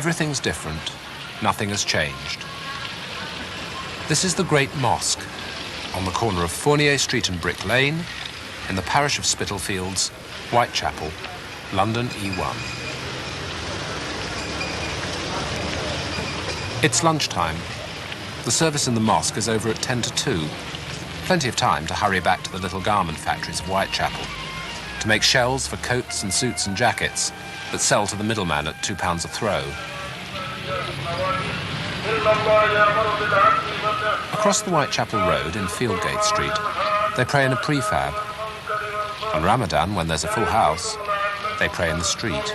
Everything's different. Nothing has changed. This is the Great Mosque on the corner of Fournier Street and Brick Lane in the parish of Spitalfields, Whitechapel, London E1. It's lunchtime. The service in the mosque is over at 10 to 2. Plenty of time to hurry back to the little garment factories of Whitechapel to make shells for coats and suits and jackets that sell to the middleman at £2 a throw. Across the Whitechapel Road in Fieldgate Street, they pray in a prefab. On Ramadan, when there's a full house, they pray in the street.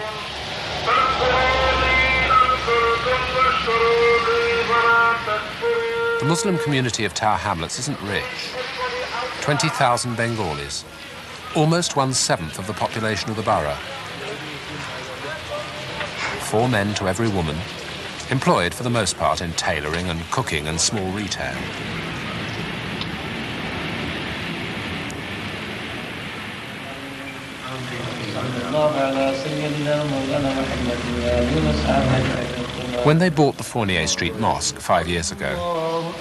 The Muslim community of Tower Hamlets isn't rich. 20,000 Bengalis, almost 1/7 of the population of the borough. 4 men to every woman, employed for the most part in tailoring and cooking and small retail. When they bought the Fournier Street Mosque 5 years ago,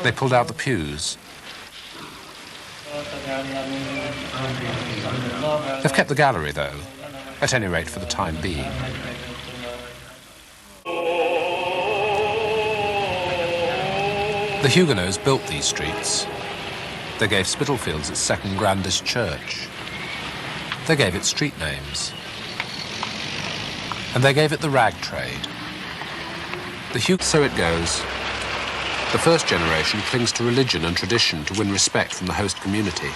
they pulled out the pews. They've kept the gallery, though, at any rate for the time being. The Huguenots built these streets. They gave Spitalfields its second grandest church. They gave it street names. And they gave it the rag trade. So it goes. The first generation clings to religion and tradition to win respect from the host community.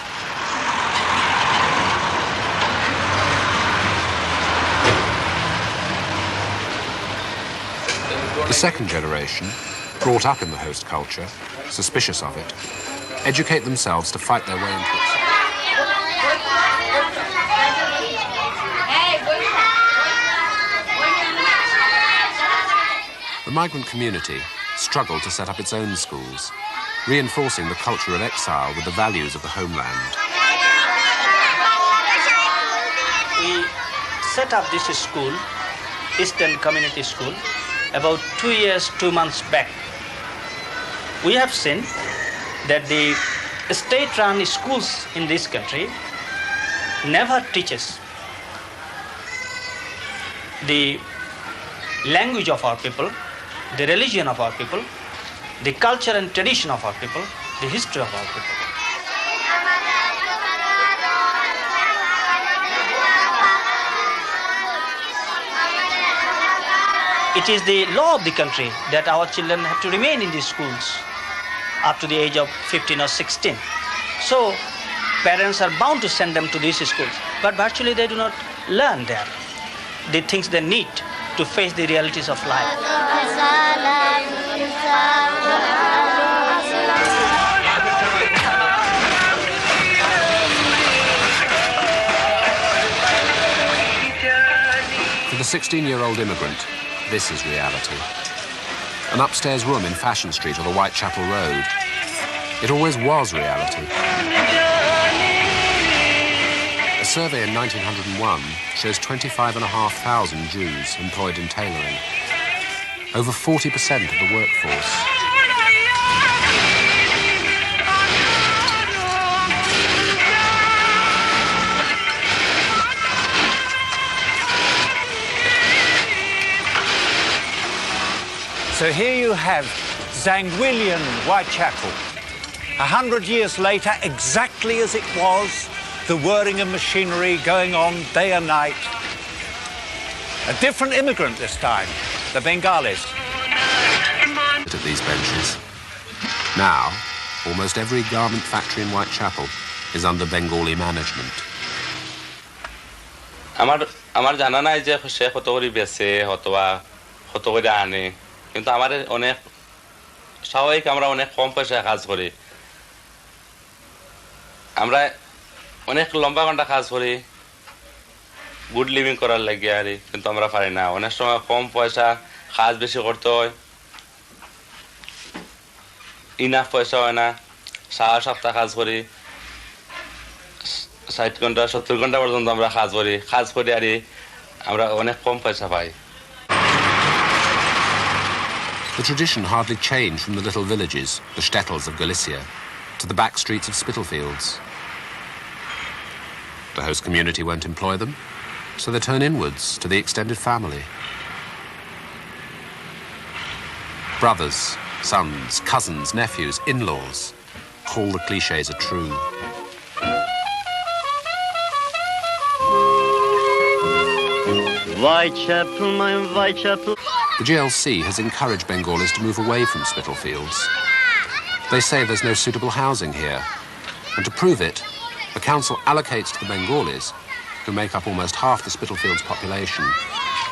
The second generation, brought up in the host culture, suspicious of it, educate themselves to fight their way into it. The migrant community struggled to set up its own schools, reinforcing the culture of exile with the values of the homeland. We set up this school, Eastern Community School, about 2 years, 2 months back. We have seen that the state-run schools in this country never teaches the language of our people, the religion of our people, the culture and tradition of our people, the history of our people. It is the law of the country that our children have to remain in these schools up to the age of 15 or 16. So parents are bound to send them to these schools, but virtually they do not learn there the things they need to face the realities of life. For the 16-year-old immigrant, this is reality. An upstairs room in Fashion Street or the Whitechapel Road. It always was reality. A survey in 1901 shows 25,500 Jews employed in tailoring. Over 40% of the workforce. So here you have Zangwillian Whitechapel. 100 years later, exactly as it was, the whirring of machinery going on day and night. A different immigrant this time, the Bengalis. At these benches. Now, almost every garment factory in Whitechapel is under Bengali management. আমার জানা নাই যে সে কত করে বেচে অথবা কত করে আনে, কিন্তু আমার অনেক স্বাভাবিক আমরা অনেক কম পয়সায় কাজ করি। আমরা অনেক লম্বা ঘন্টা কাজ করি গুড লিভিং করার লাগে আর, কিন্তু আমরা পারি না। অনেক সময় কম পয়সা কাজ বেশি করতে হয়, ইনাফ পয়সা হয় না। সারা সপ্তাহ কাজ করি, 60 ঘন্টা 70 ঘন্টা পর্যন্ত আমরা কাজ করি আর আমরা অনেক কম পয়সা পাই। The tradition hardly changed from the little villages, the shtetls of Galicia, to the back streets of Spitalfields. The host community won't employ them, so they turn inwards to the extended family. Brothers, sons, cousins, nephews, in-laws, all the clichés are true. Whitechapel, my Whitechapel. The GLC has encouraged Bengalis to move away from Spitalfields. They say there's no suitable housing here, and to prove it, the council allocates to the Bengalis, who make up almost half the Spitalfields population,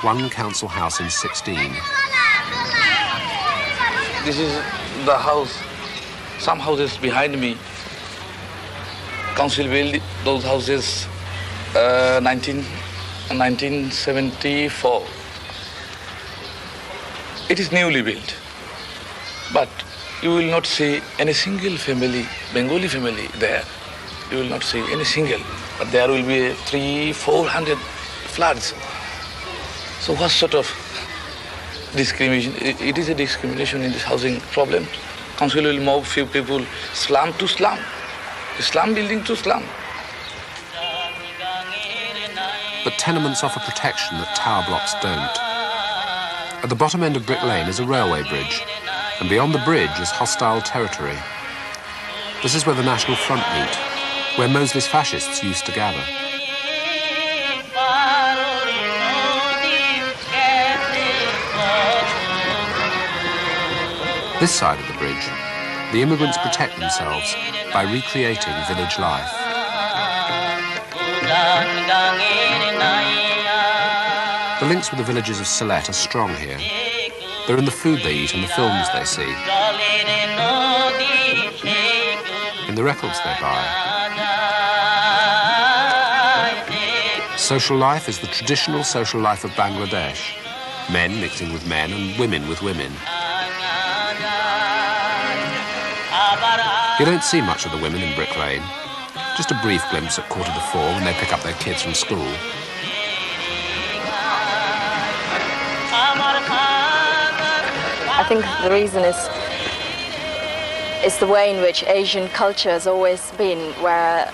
one council house in 16. This is the house. Some houses behind me. Council built those houses 1974. It is newly built, but you will not see any single family, Bengali family there. You will not see any single, but there will be 300-400 floods. So what sort of discrimination? It is a discrimination in this housing problem. Council will move few people slum to slum, slum building to slum. But tenements offer protection that tower blocks don't. At the bottom end of Brick Lane is a railway bridge, and beyond the bridge is hostile territory. This is where the National Front meet, where Mosley's fascists used to gather. This side of the bridge, the immigrants protect themselves by recreating village life. The links with the villages of Sylhet are strong here. They're in the food they eat and the films they see, in the records they buy. Social life is the traditional social life of Bangladesh, men mixing with men and women with women. You don't see much of the women in Brick Lane, just a brief glimpse at 3:45 when they pick up their kids from school. I think the reason is the way in which Asian culture has always been, where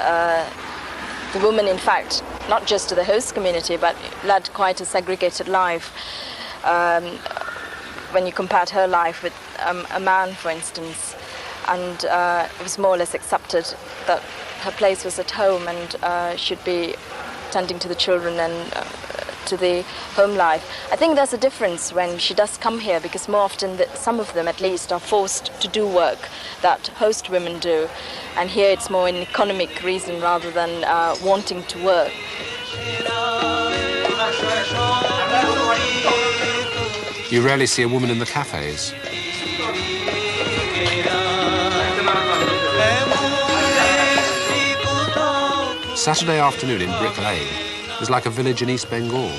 the woman, in fact, not just to the host community, but led quite a segregated life. When you compared her life with a man, for instance, and it was more or less accepted that her place was at home and should be tending to the children and to the home life. I think there's a difference when she does come here, because more often some of them at least are forced to do work that host women do, and here it's more an economic reason rather than wanting to work. You rarely see a woman in the cafes. Saturday afternoon in Brick Lane is like a village in East Bengal.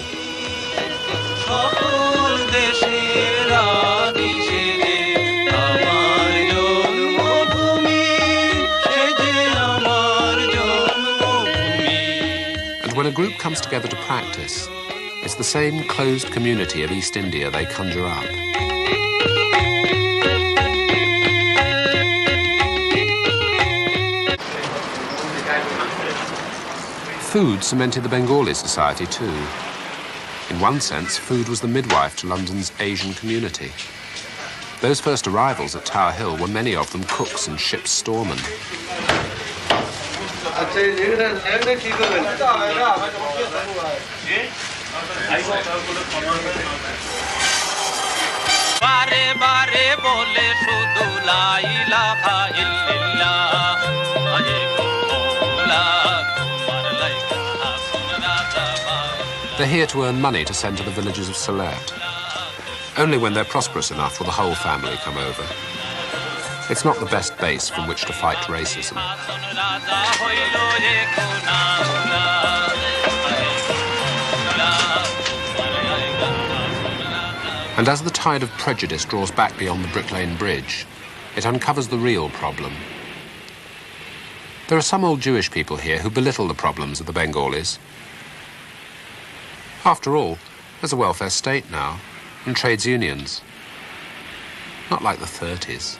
And when a group comes together to practice, it's the same closed community of East India they conjure up. Food cemented the Bengali society too. In one sense, food was the midwife to London's Asian community. Those first arrivals at Tower Hill were many of them cooks and ship's storemen. They're here to earn money to send to the villages of Sylhet. Only when they're prosperous enough will the whole family come over. It's not the best base from which to fight racism. And as the tide of prejudice draws back beyond the Brick Lane Bridge, it uncovers the real problem. There are some old Jewish people here who belittle the problems of the Bengalis. After all, there's a welfare state now, and trades unions. not like the 30s.